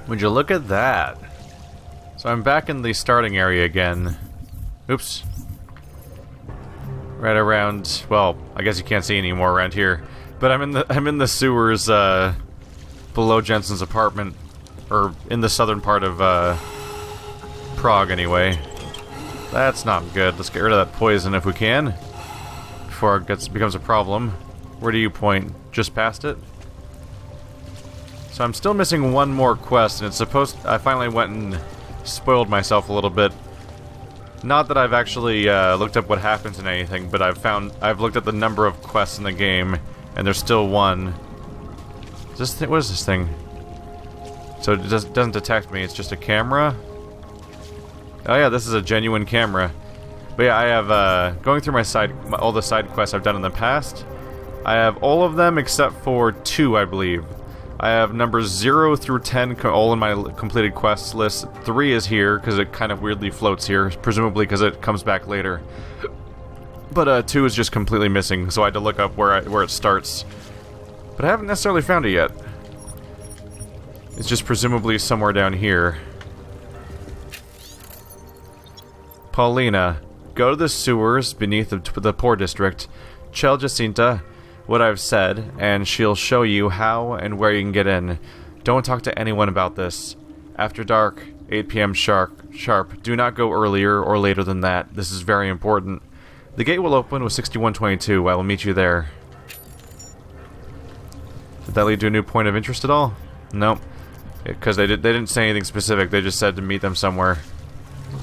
Would you look at that? So I'm back in the starting area again. Oops. Right around, well, I guess you can't see anymore around here. But I'm in the sewers below Jensen's apartment, or in the southern part of Prague anyway. That's not good. Let's get rid of that poison if we can before it becomes a problem. Where do you point? Just past it? So I'm still missing one more quest, and it's supposed... I finally went and spoiled myself a little bit. Not that I've actually looked up what happens in anything, but I've looked at the number of quests in the game, and there's still one. What is this thing? So it doesn't detect me, it's just a camera? Oh yeah, this is a genuine camera. But yeah, I have, going through all the side quests I've done in the past, I have all of them except for 2, I believe. I have numbers 0 through 10 all in my completed quests list. 3 is here, because it kind of weirdly floats here, presumably because it comes back later. But 2 is just completely missing, so I had to look up where it starts. But I haven't necessarily found it yet. It's just presumably somewhere down here. Paulina, go to the sewers beneath the poor district. Tell Jacinta what I've said, and she'll show you how and where you can get in. Don't talk to anyone about this. After dark, 8 p.m. sharp. Do not go earlier or later than that. This is very important. The gate will open with 6122. I will meet you there. Did that lead to a new point of interest at all? Nope. Because they didn't say anything specific. They just said to meet them somewhere.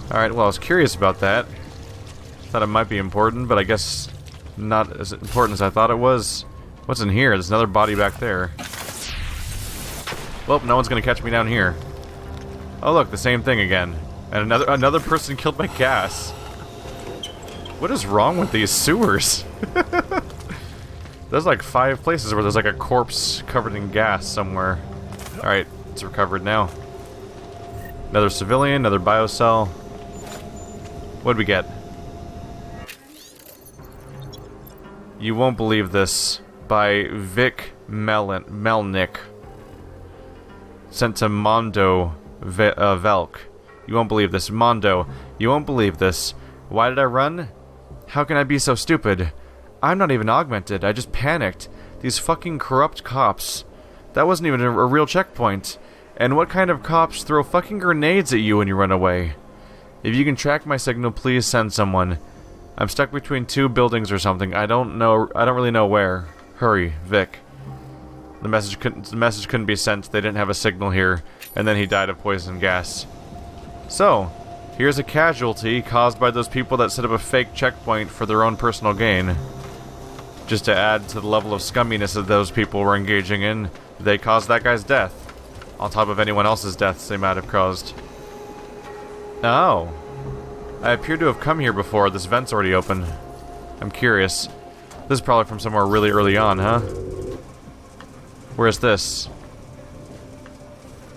Alright, well, I was curious about that. Thought it might be important, but I guess not as important as I thought it was. What's in here? There's another body back there. Well, no one's gonna catch me down here. Oh look, the same thing again. And another person killed by gas. What is wrong with these sewers? There's like 5 places where there's like a corpse covered in gas somewhere. Alright, it's recovered now. Another civilian, another biocell. What'd we get? You won't believe this. By Vic Melnick. Sent to Mondo Velk. You won't believe this. Mondo, you won't believe this. Why did I run? How can I be so stupid? I'm not even augmented. I just panicked. These fucking corrupt cops. That wasn't even a real checkpoint. And what kind of cops throw fucking grenades at you when you run away? If you can track my signal, please send someone. I'm stuck between 2 buildings or something. I don't really know where. Hurry, Vic. The message couldn't be sent. They didn't have a signal here, and then he died of poison gas. So, here's a casualty caused by those people that set up a fake checkpoint for their own personal gain. Just to add to the level of scumminess that those people were engaging in, they caused that guy's death, on top of anyone else's deaths they might have caused. Oh. I appear to have come here before. This vent's already open. I'm curious. This is probably from somewhere really early on, huh? Where's this?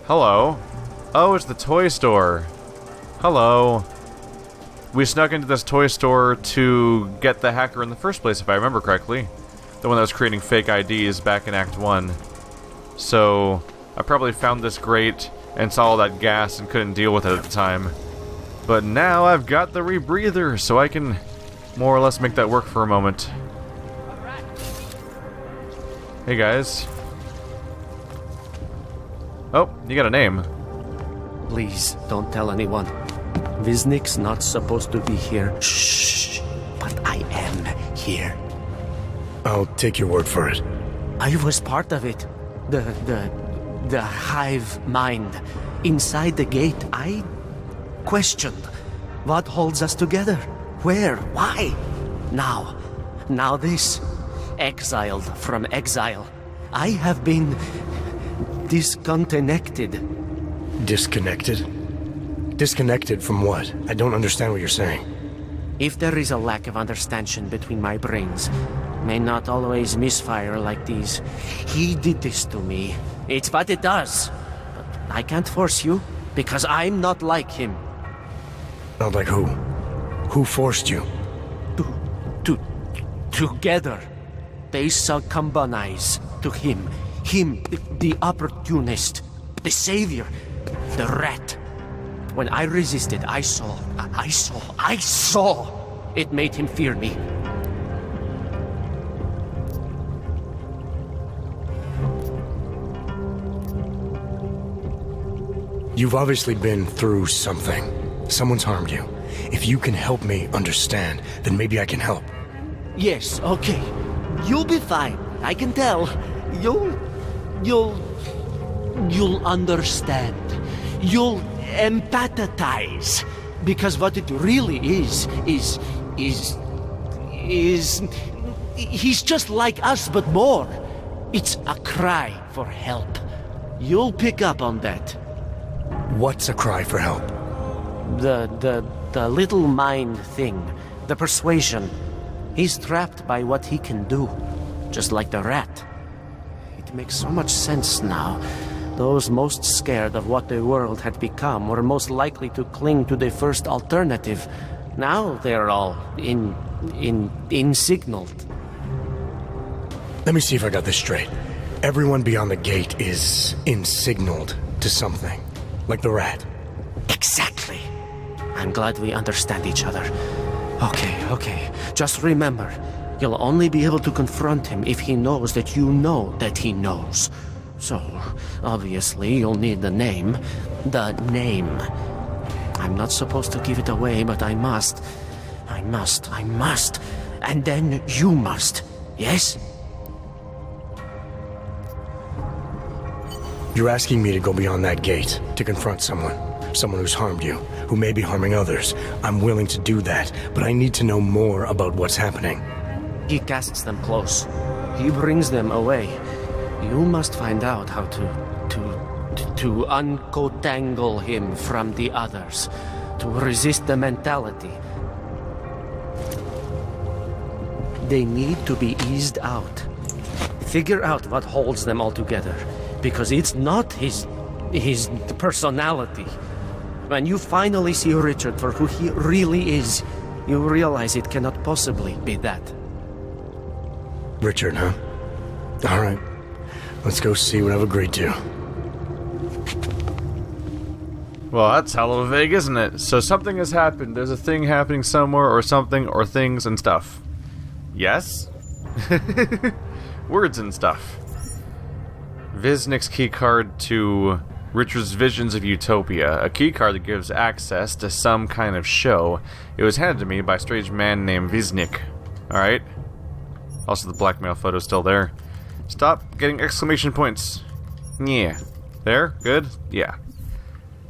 Hello. Oh, it's the toy store. Hello. We snuck into this toy store to get the hacker in the first place, if I remember correctly. The one that was creating fake IDs back in Act 1. So, I probably found this grate and saw all that gas and couldn't deal with it at the time. But now I've got the rebreather, so I can more or less make that work for a moment. Hey guys. Oh, you got a name. Please, don't tell anyone. Viznik's not supposed to be here. Shh. But I am here. I'll take your word for it. I was part of it. The hive mind. Inside the gate, I questioned. What holds us together? Where? Why? Now this. Exiled from exile. I have been disconnected. Disconnected? Disconnected from what? I don't understand what you're saying. If there is a lack of understanding between my brains, may not always misfire like these. He did this to me. It's what it does. But I can't force you, because I'm not like him. Not like who? Who forced you? Together. They succumbanize to him. Him, the opportunist, the savior. the rat. When I resisted, I saw. It made him fear me. You've obviously been through something. Someone's harmed you. If you can help me understand, then maybe I can help. Yes, okay. You'll be fine. I can tell. You'll understand. You'll empathize. Because what it really is, he's just like us, but more. It's a cry for help. You'll pick up on that. What's a cry for help? The little mind thing. The persuasion. He's trapped by what he can do. Just like the rat. It makes so much sense now. Those most scared of what the world had become were most likely to cling to the first alternative. Now they're all insignaled. Let me see if I got this straight. Everyone beyond the gate is insignaled to something. Like the rat. Exactly. I'm glad we understand each other. Okay. Just remember, you'll only be able to confront him if he knows that you know that he knows. So, obviously, you'll need the name. The name. I'm not supposed to give it away, but I must. And then you must. Yes? You're asking me to go beyond that gate, to confront someone who's harmed you, who may be harming others. I'm willing to do that, but I need to know more about what's happening. He casts them close. He brings them away. You must find out how to uncotangle him from the others, to resist the mentality. They need to be eased out. Figure out what holds them all together. Because it's not his personality. When you finally see Richard for who he really is, you realize it cannot possibly be that. Richard, huh? All right. Let's go see what I've agreed to. Well, that's hella vague, isn't it? So something has happened. There's a thing happening somewhere, or something, or things and stuff. Yes? Words and stuff. Visnik's keycard to Richard's Visions of Utopia, a keycard that gives access to some kind of show. It was handed to me by a strange man named Visnik. Alright. Also, the blackmail photo's still there. Stop getting exclamation points. Yeah. There? Good? Yeah.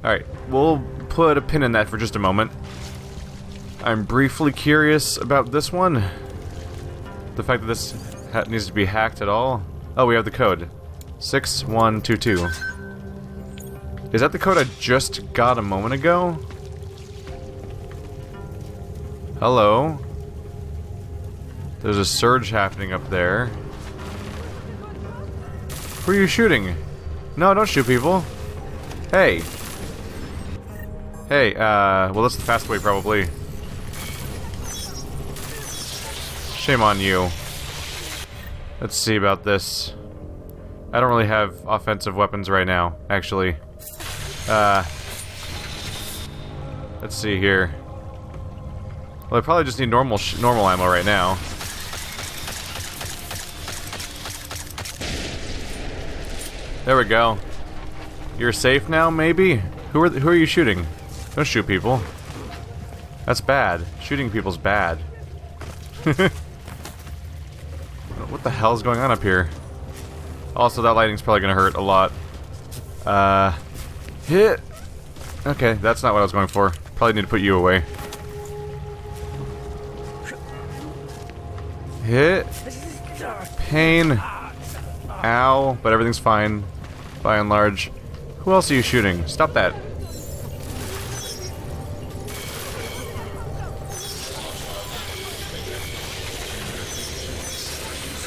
Alright, we'll put a pin in that for just a moment. I'm briefly curious about this one. The fact that this needs to be hacked at all. Oh, we have the code. 6122. Is that the code I just got a moment ago? Hello? There's a surge happening up there. Who are you shooting? No, don't shoot people. Hey. Hey, well that's the fast way probably. Shame on you. Let's see about this. I don't really have offensive weapons right now, actually. Let's see here. Well, I probably just need normal ammo right now. There we go. You're safe now, maybe? Who are you shooting? Don't shoot people. That's bad. Shooting people's bad. What the hell's going on up here? Also, that lighting's probably gonna hurt a lot. Hit! Okay, that's not what I was going for. Probably need to put you away. Hit! Pain! Ow! But everything's fine, by and large. Who else are you shooting? Stop that.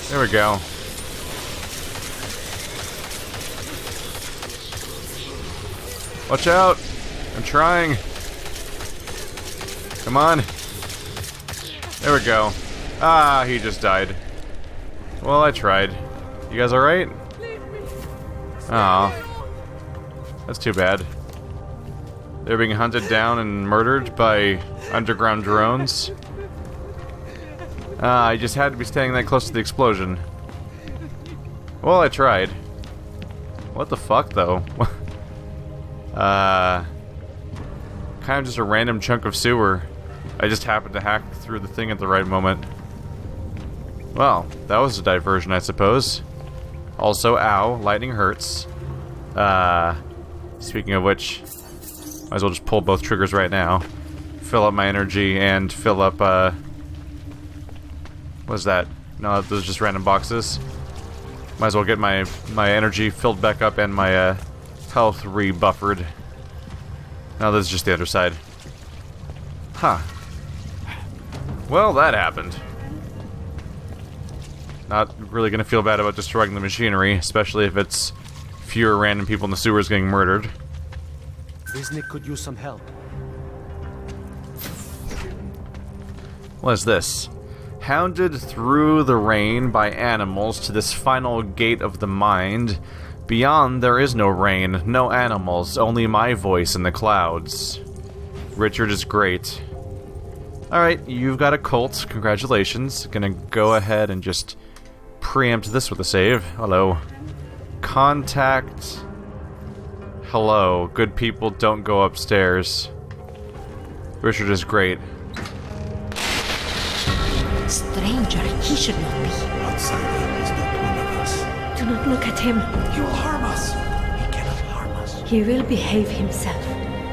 There we go. Watch out! I'm trying. Come on. There we go. Ah, he just died. Well, I tried. You guys alright? Aw. That's too bad. They're being hunted down and murdered by underground drones. I just had to be standing that close to the explosion. Well, I tried. What the fuck, though? Kind of just a random chunk of sewer. I just happened to hack through the thing at the right moment. Well, that was a diversion, I suppose. Also, ow, lightning hurts. Speaking of which, might as well just pull both triggers right now. Fill up my energy and fill up, what's that? No, those are just random boxes. Might as well get my energy filled back up and my, health rebuffered. Now this is just the other side. Huh. Well, that happened. Not really gonna feel bad about destroying the machinery, especially if it's fewer random people in the sewers getting murdered. Wisnik could use some help. What is this? Hounded through the rain by animals to this final gate of the mind. Beyond there is no rain, no animals, only my voice in the clouds. Richard is great. Alright, you've got a cult. Congratulations. Gonna go ahead and just preempt this with a save. Hello. Contact. Hello. Good people don't go upstairs. Richard is great. Stranger, he should not be. Outsider is not one of us. Do not look at him. He will harm us. He cannot harm us. He will behave himself.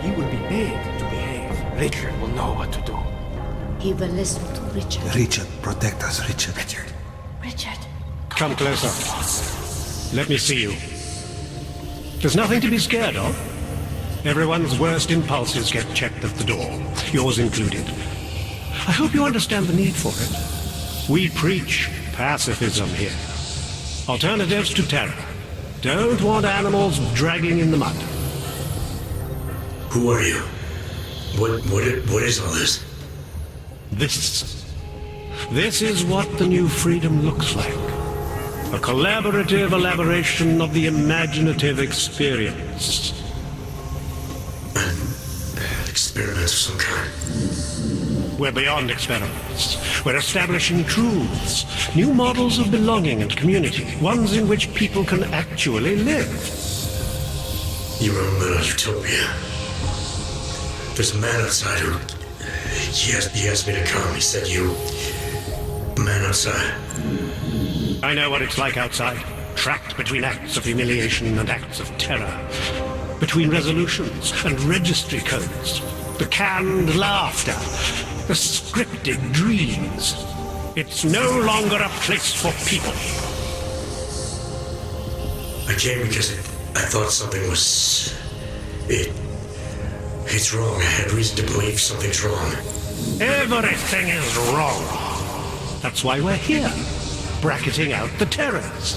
He will be made to behave. Richard will know what to do. He will listen to Richard. Richard, protect us, Richard. Richard. Richard. Come closer. Let me see you. There's nothing to be scared of. Everyone's worst impulses get checked at the door, yours included. I hope you understand the need for it. We preach pacifism here. Alternatives to terror. Don't want animals dragging in the mud. Who are you? What is all this? This is what the new freedom looks like. A collaborative elaboration of the imaginative experience. Experiments of some kind. We're beyond experiments. We're establishing truths, new models of belonging and community, ones in which people can actually live. Your own little utopia. There's a man outside who... He asked me to come. He said you... Man outside. I know what it's like outside. Trapped between acts of humiliation and acts of terror. Between resolutions and registry codes. The canned laughter. The scripted dreams. It's no longer a place for people. I came because I thought something was... It's wrong. I had reason to believe something's wrong. Everything is wrong. That's why we're here. Bracketing out the terrors.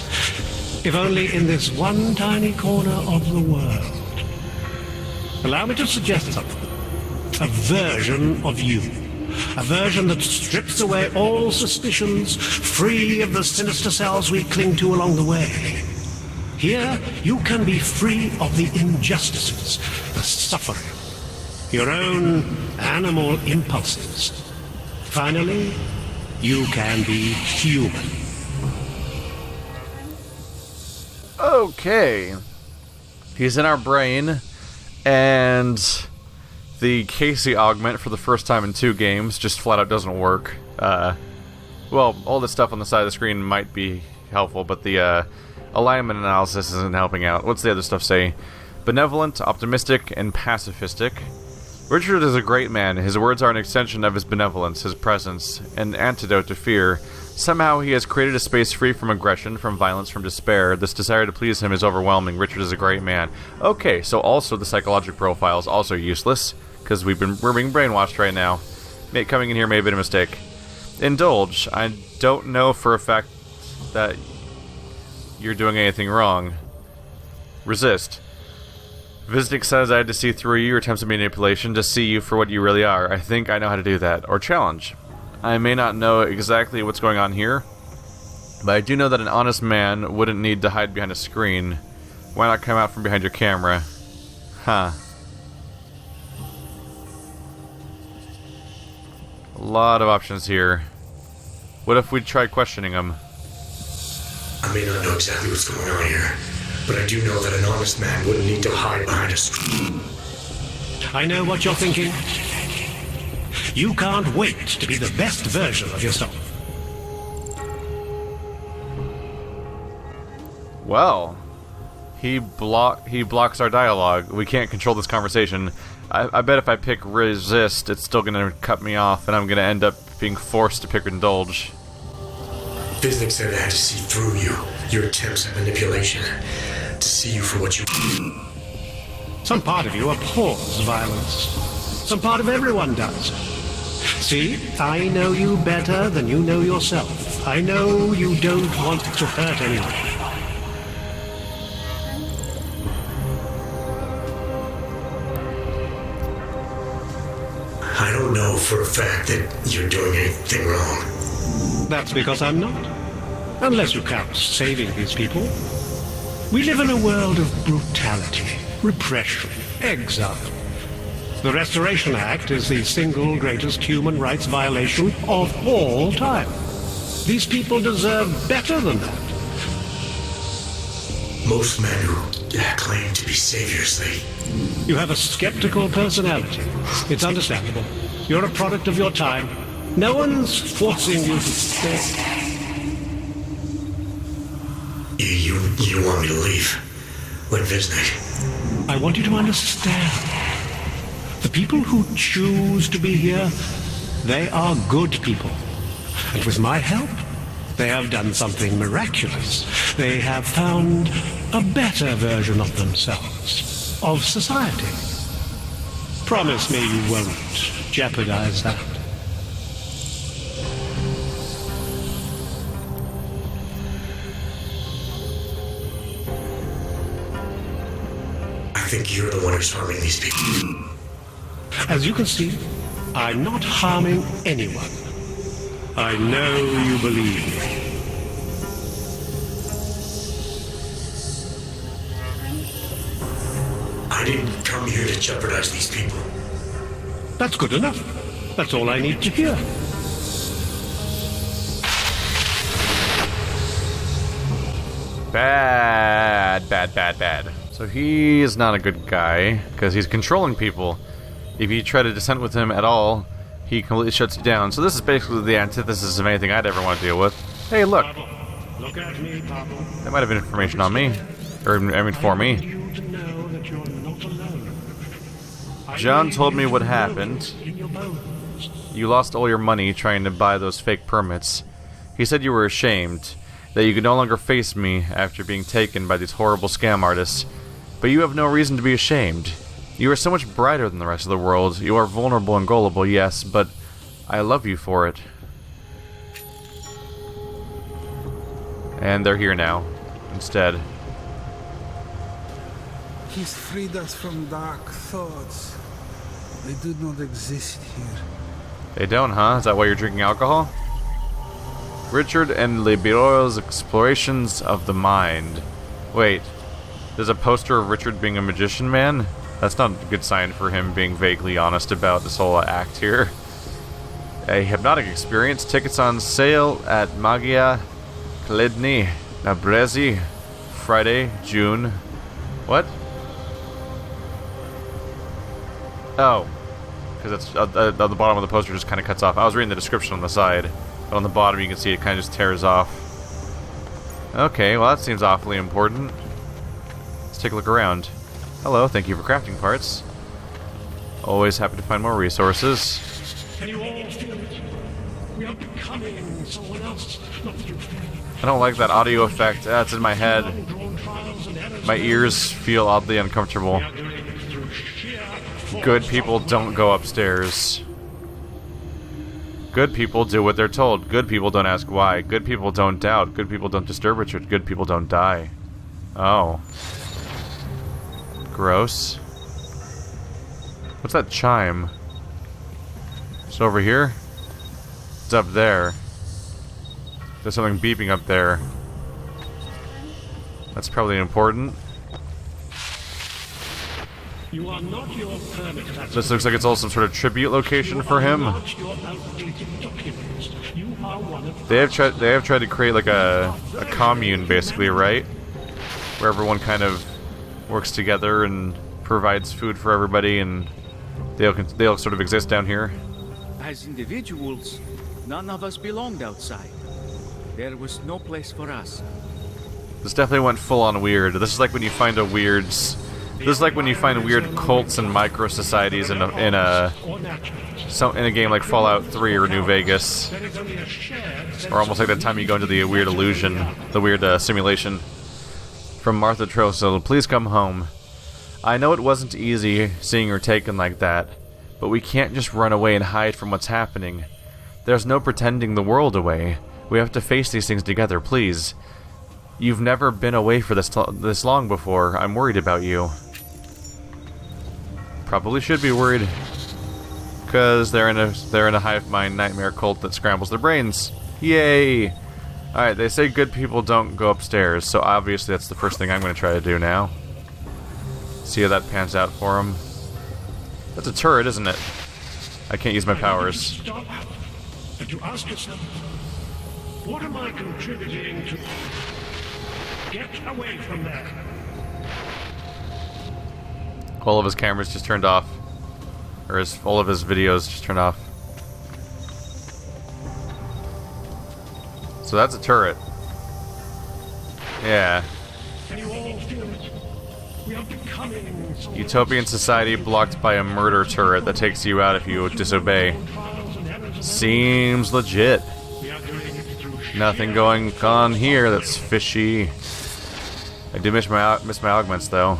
If only in this one tiny corner of the world. Allow me to suggest something. A version of you. A version that strips away all suspicions, free of the sinister cells we cling to along the way. Here, you can be free of the injustices, the suffering, your own animal impulses. Finally, you can be human. Okay. He's in our brain, and the Casey augment for the first time in 2 games just flat out doesn't work. Well, all the stuff on the side of the screen might be helpful, but the alignment analysis isn't helping out. What's the other stuff say? Benevolent, optimistic, and pacifistic. Richard is a great man. His words are an extension of his benevolence, his presence, an antidote to fear. Somehow he has created a space free from aggression, from violence, from despair. This desire to please him is overwhelming. Richard is a great man. Okay, so also the psychological profile is also useless, because we're being brainwashed right now. Coming in here may have been a mistake. Indulge. I don't know for a fact that you're doing anything wrong. Resist. Visnik says I had to see through you, your attempts at manipulation, to see you for what you really are. I think I know how to do that. Or challenge. I may not know exactly what's going on here, but I do know that an honest man wouldn't need to hide behind a screen. Why not come out from behind your camera? Huh. A lot of options here. What if we tried questioning him? I may not know exactly what's going on here, but I do know that an honest man wouldn't need to hide behind a screen. I know what you're thinking. You can't wait to be the best version of yourself. Well, he blocks our dialogue. We can't control this conversation. I bet if I pick resist, it's still gonna cut me off, and I'm gonna end up being forced to pick indulge. Physics said I had to see through you, your attempts at manipulation, to see you for what you... Some part of you abhors violence. Some part of everyone does. See, I know you better than you know yourself. I know you don't want to hurt anyone. I don't know for a fact that you're doing anything wrong. That's because I'm not. Unless you count saving these people. We live in a world of brutality, repression, exile. The Restoration Act is the single greatest human rights violation of all time. These people deserve better than that. Most men who claim to be saviors, You have a skeptical personality. It's understandable. You're a product of your time. No one's forcing you to stay. You want me to leave? When Visnick? I want you to understand. The people who choose to be here, they are good people. And with my help, they have done something miraculous. They have found a better version of themselves, of society. Promise me you won't jeopardize that. I think you're the one who's harming these people. As you can see, I'm not harming anyone. I know you believe me. I didn't come here to jeopardize these people. That's good enough. That's all I need to hear. Bad. So he is not a good guy, because he's controlling people. If you try to dissent with him at all, he completely shuts you down. So this is basically the antithesis of anything I'd ever want to deal with. Hey, look. Look at me, Pablo. That might have been information on me. Or, I mean, for me. You to know that you're not alone. John told me what happened. In your bones. You lost all your money trying to buy those fake permits. He said you were ashamed, that you could no longer face me after being taken by these horrible scam artists. But you have no reason to be ashamed. You are so much brighter than the rest of the world. You are vulnerable and gullible, yes, but I love you for it. And they're here now, instead. He's freed us from dark thoughts. They do not exist here. They don't, huh? Is that why you're drinking alcohol? Richard and Libero's Explorations of the Mind. Wait, there's a poster of Richard being a magician man? That's not a good sign for him being vaguely honest about this whole act here. A hypnotic experience. Tickets on sale at Magia Kledny na Brezi. Friday, June. What? Oh. Because it's at the bottom of the poster just kind of cuts off. I was reading the description on the side. But on the bottom you can see it kind of just tears off. Okay, well that seems awfully important. Let's take a look around. Hello, thank you for crafting parts. Always happy to find more resources. Can you all feel it? We are becoming someone else. I don't like that audio effect. That's in my head. My ears feel oddly uncomfortable. Good people don't go upstairs. Good people do what they're told. Good people don't ask why. Good people don't doubt. Good people don't disturb Richard. Good people don't die. Oh. Gross. What's that chime? It's over here? It's up there. There's something beeping up there. That's probably important. You are not your permit. This looks like it's also some sort of tribute location for him. Not your outdated documents. You are one of They have tried to create like a commune, basically, right? Where everyone kind of works together and provides food for everybody, and they'll sort of exist down here. As individuals, none of us belonged outside. There was no place for us. This definitely went full on weird. This is like when you find weird cults and micro societies in a game like Fallout 3 or New Vegas, or almost like that time you go into the weird illusion, the weird simulation. From Martha Trossel, please come home. I know it wasn't easy seeing her taken like that, but we can't just run away and hide from what's happening. There's no pretending the world away. We have to face these things together, please. You've never been away for this long before. I'm worried about you. Probably should be worried, because they're in a hive mind nightmare cult that scrambles their brains. Yay! Alright, they say good people don't go upstairs, so obviously that's the first thing I'm going to try to do now. See how that pans out for him. That's a turret, isn't it? I can't use my powers. Stop and to ask yourself, what am I contributing to? Get away from there. All of his cameras just turned off. Or all of his videos just turned off. So that's a turret. Yeah. Can you all feel it? We are becoming Utopian society blocked by a murder turret that takes you out if you disobey. Seems legit. Nothing going on here that's fishy. I do miss my augments though.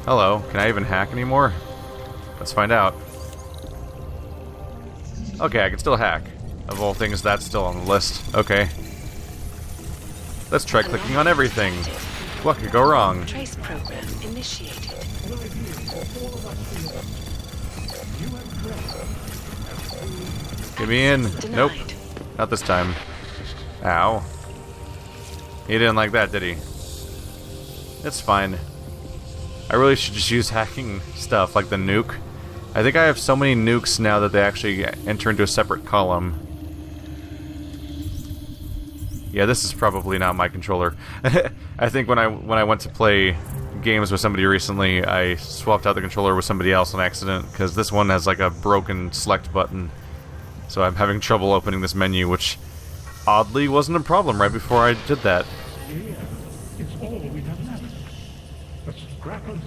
Hello, can I even hack anymore? Let's find out. Okay, I can still hack. Of all things, that's still on the list. Okay. Let's try clicking on everything. What could go wrong? Trace program initiated. Get me in. Nope. Not this time. Ow. He didn't like that, did he? It's fine. I really should just use hacking stuff, like the nuke. I think I have so many nukes now that they actually enter into a separate column. Yeah, this is probably not my controller. I think when I went to play games with somebody recently, I swapped out the controller with somebody else on accident, because this one has like a broken select button. So I'm having trouble opening this menu, which oddly wasn't a problem right before I did that.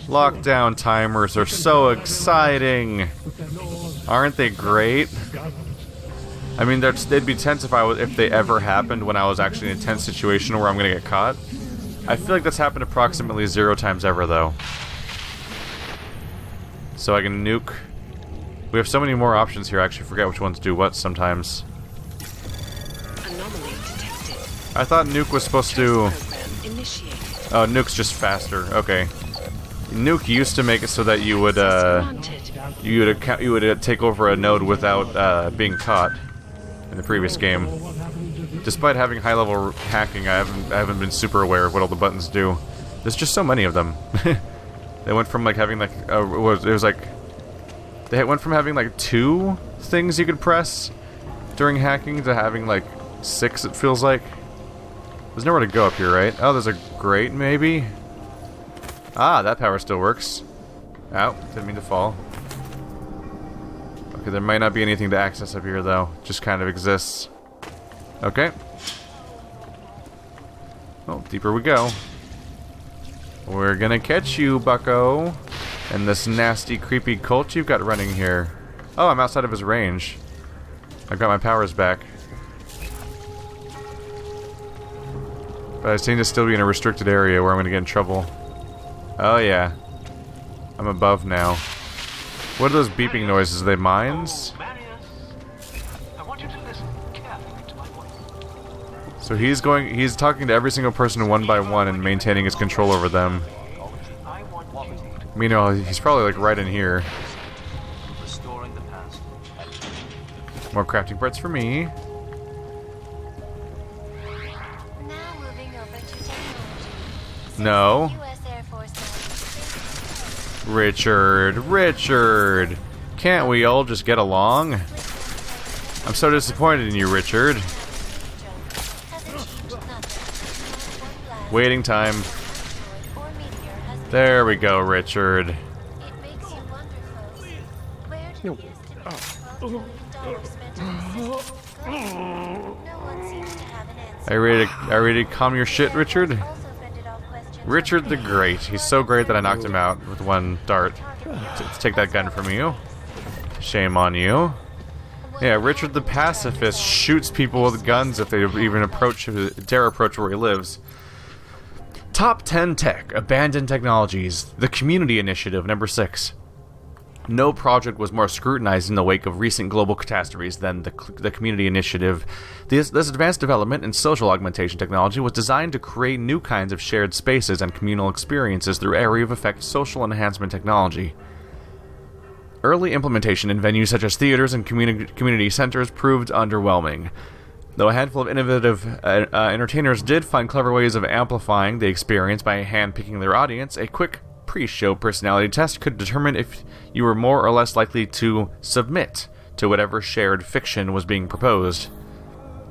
Lockdown timers are so exciting! Aren't they great? I mean, they'd be tense if they ever happened when I was actually in a tense situation where I'm gonna get caught. I feel like that's happened approximately 0 times ever, though. So I can nuke. We have so many more options here, I actually forget which ones do what sometimes. Anomaly detected. I thought nuke was supposed to... Initiated. Oh, nuke's just faster. Okay. Nuke used to make it so that you would take over a node without being caught in the previous game. Despite having high-level hacking, I haven't been super aware of what all the buttons do. There's just so many of them. They went from like having like they went from having like 2 things you could press during hacking to having like 6. It feels like. There's nowhere to go up here, right? Oh, there's a grate maybe. Ah, that power still works. Ow, didn't mean to fall. Okay, there might not be anything to access up here, though. Just kind of exists. Okay. Well, deeper we go. We're gonna catch you, bucko. And this nasty, creepy cult you've got running here. Oh, I'm outside of his range. I've got my powers back. But I seem to still be in a restricted area where I'm gonna get in trouble. Oh yeah. I'm above now. What are those beeping noises? Are they mines? So he's talking to every single person one by one and maintaining his control over them. Meanwhile, he's probably like right in here. More crafting parts for me. No. Richard, Richard! Can't we all just get along? I'm so disappointed in you, Richard. Waiting time. There we go, Richard. Are you ready to calm your shit, Richard? Richard the Great. He's so great that I knocked him out with one dart. Take that gun from you. Shame on you. Yeah, Richard the Pacifist shoots people with guns if they even dare approach where he lives. Top 10 Tech, Abandoned Technologies, the Community Initiative, number 6. No project was more scrutinized in the wake of recent global catastrophes than the Community Initiative. This advanced development in social augmentation technology was designed to create new kinds of shared spaces and communal experiences through area of effect social enhancement technology. Early implementation in venues such as theaters and community centers proved underwhelming. Though a handful of innovative entertainers did find clever ways of amplifying the experience by handpicking their audience, a quick pre-show personality test could determine if you were more or less likely to submit to whatever shared fiction was being proposed.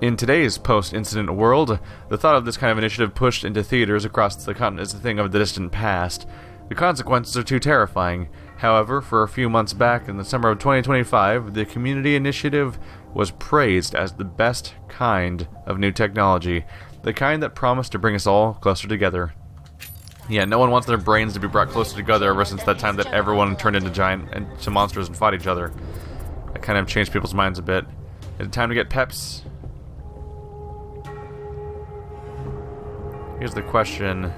In today's post-incident world, the thought of this kind of initiative pushed into theaters across the continent is a thing of the distant past. The consequences are too terrifying. However, for a few months back, in the summer of 2025, the Community Initiative was praised as the best kind of new technology, the kind that promised to bring us all closer together. Yeah, no one wants their brains to be brought closer together ever since that time that everyone turned into monsters and fought each other. That kind of changed people's minds a bit. Is it time to get peps? Here's the question.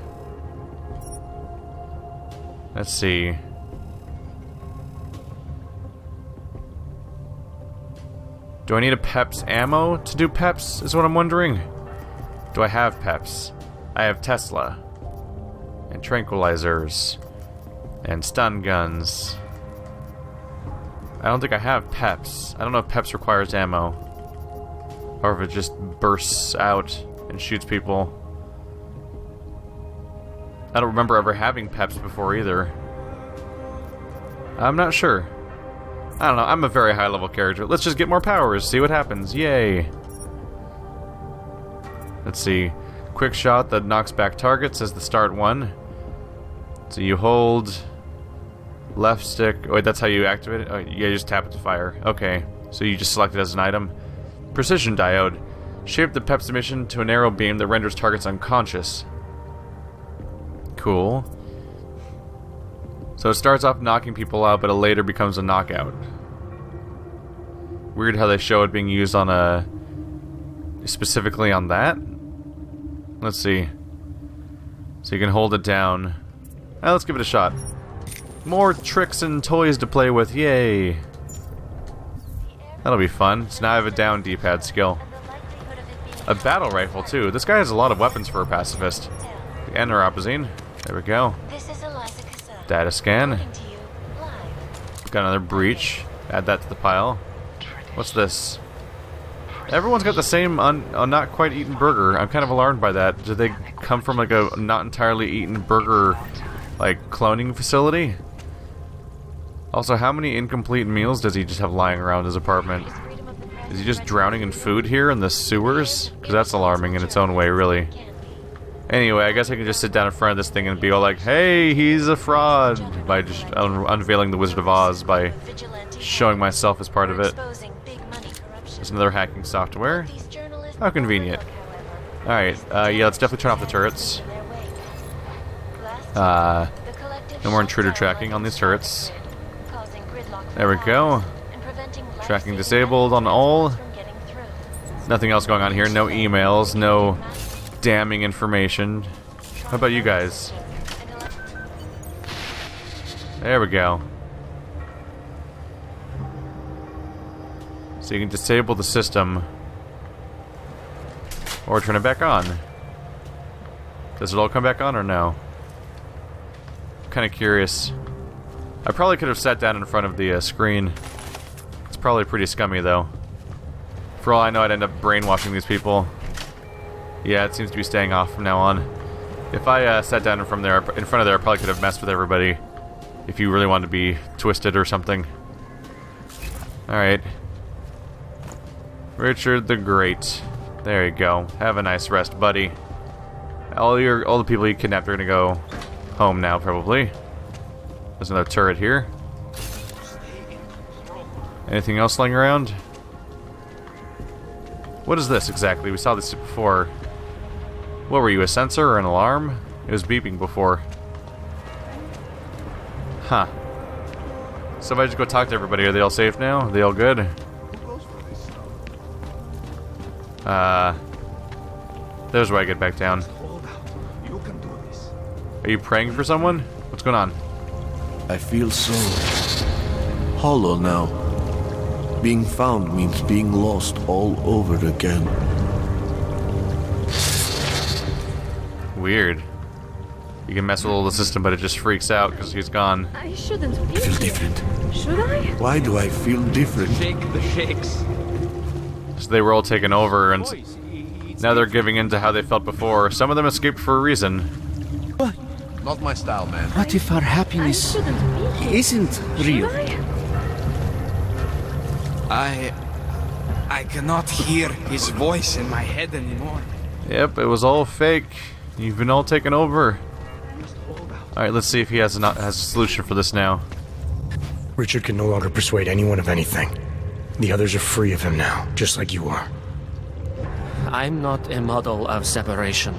Let's see. Do I need a peps ammo to do peps, is what I'm wondering? Do I have peps? I have Tesla. And tranquilizers. And stun guns. I don't think I have peps. I don't know if peps requires ammo. Or if it just bursts out and shoots people. I don't remember ever having peps before either. I'm not sure. I don't know, I'm a very high level character. Let's just get more powers, see what happens. Yay. Let's see. Quick shot that knocks back targets as the start one. So you hold left stick. Oh, wait, that's how you activate it? Oh, yeah, you just tap it to fire. Okay, so you just select it as an item. Precision diode. Shape the PEP's emission to a narrow beam that renders targets unconscious. Cool. So it starts off knocking people out, but it later becomes a knockout. Weird how they show it being used on a... specifically on that? Let's see. So you can hold it down. Let's give it a shot. More tricks and toys to play with, yay! That'll be fun. So now I have a down D-pad skill. A battle rifle, too. This guy has a lot of weapons for a pacifist. The Eneropazine. There we go. Data scan. Got another breach. Add that to the pile. What's this? Everyone's got the same not quite eaten burger. I'm kind of alarmed by that. Do they come from like a not entirely eaten burger like cloning facility? Also, how many incomplete meals does he just have lying around his apartment? Is he just drowning in food here in the sewers? Because that's alarming in its own way, really. Anyway, I guess I can just sit down in front of this thing and be all like, hey, he's a fraud, by just unveiling the Wizard of Oz by showing myself as part of it. There's another hacking software. How convenient. Alright, yeah, let's definitely turn off the turrets. No more intruder tracking on these turrets. There we go. Tracking disabled on all. Nothing else going on here. No emails, no damning information. How about you guys? There we go. So you can disable the system or turn it back on. Does it all come back on or no? I'm kind of curious. I probably could have sat down in front of the screen. It's probably pretty scummy though. For all I know, I'd end up brainwashing these people. Yeah, it seems to be staying off from now on. If I sat down in front of there, I probably could have messed with everybody. if you really want to be twisted or something. Alright. Richard the Great. There you go. Have a nice rest, buddy. All the people you kidnapped are gonna go home now, probably. There's another turret here. Anything else lying around? What is this exactly? We saw this before. What were you, a sensor or an alarm? It was beeping before. Huh. So if I just go talk to everybody, are they all safe now? Are they all good? There's where I get back down. Are you praying for someone? What's going on? I feel so hollow now. Being found means being lost all over again. Weird. You can mess with all the system, but it just freaks out because he's gone. I shouldn't be I feel here. different. Should I? Why do I feel different? Shake the shakes. So they were all taken over, and now they're giving in to how they felt before. Some of them escaped for a reason. Not my style, man. What if our I happiness shouldn't be here. isn't real? Should I? I cannot hear his voice in my head anymore. Yep, it was all fake. You've been all taken over. Alright, let's see if he has a solution for this now. Richard can no longer persuade anyone of anything. The others are free of him now, just like you are. I'm not a model of separation.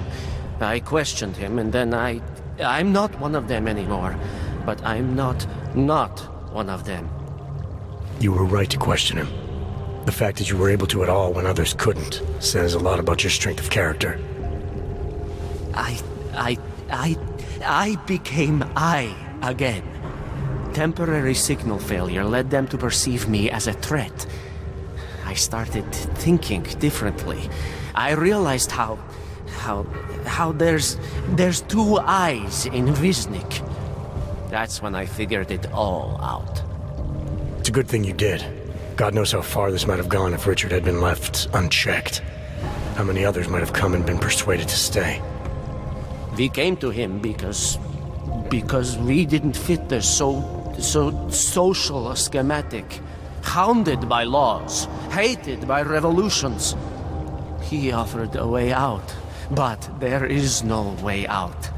I questioned him, and then I'm not one of them anymore. But I'm not one of them. You were right to question him. The fact that you were able to at all when others couldn't says a lot about your strength of character. I became I again. Temporary signal failure led them to perceive me as a threat. I started thinking differently. I realized how there's two eyes in Wisnik. That's when I figured it all out. It's a good thing you did. God knows how far this might have gone if Richard had been left unchecked. How many others might have come and been persuaded to stay. We came to him because we didn't fit the so social schematic, hounded by laws, hated by revolutions. He offered a way out, but there is no way out.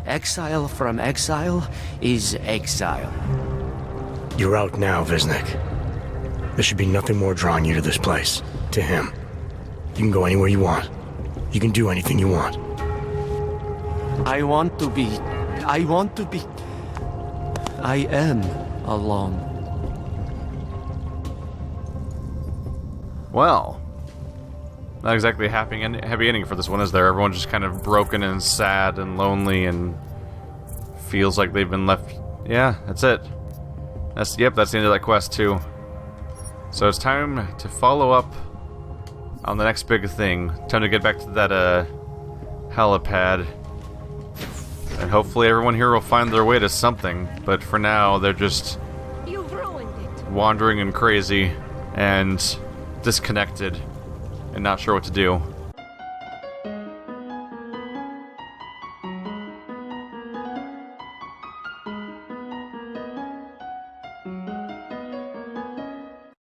Exile from exile is exile. You're out now, Wisnik. There should be nothing more drawing you to this place, to him. You can go anywhere you want. You can do anything you want. I am alone. Well, not exactly a happy ending for this one, is there? Everyone's just kind of broken and sad and lonely and feels like they've been left. Yeah, that's it. That's the end of that quest too. So it's time to follow up on the next big thing. Time to get back to that helipad. And hopefully everyone here will find their way to something. But for now, they're just You've ruined it. wandering and crazy and disconnected and not sure what to do.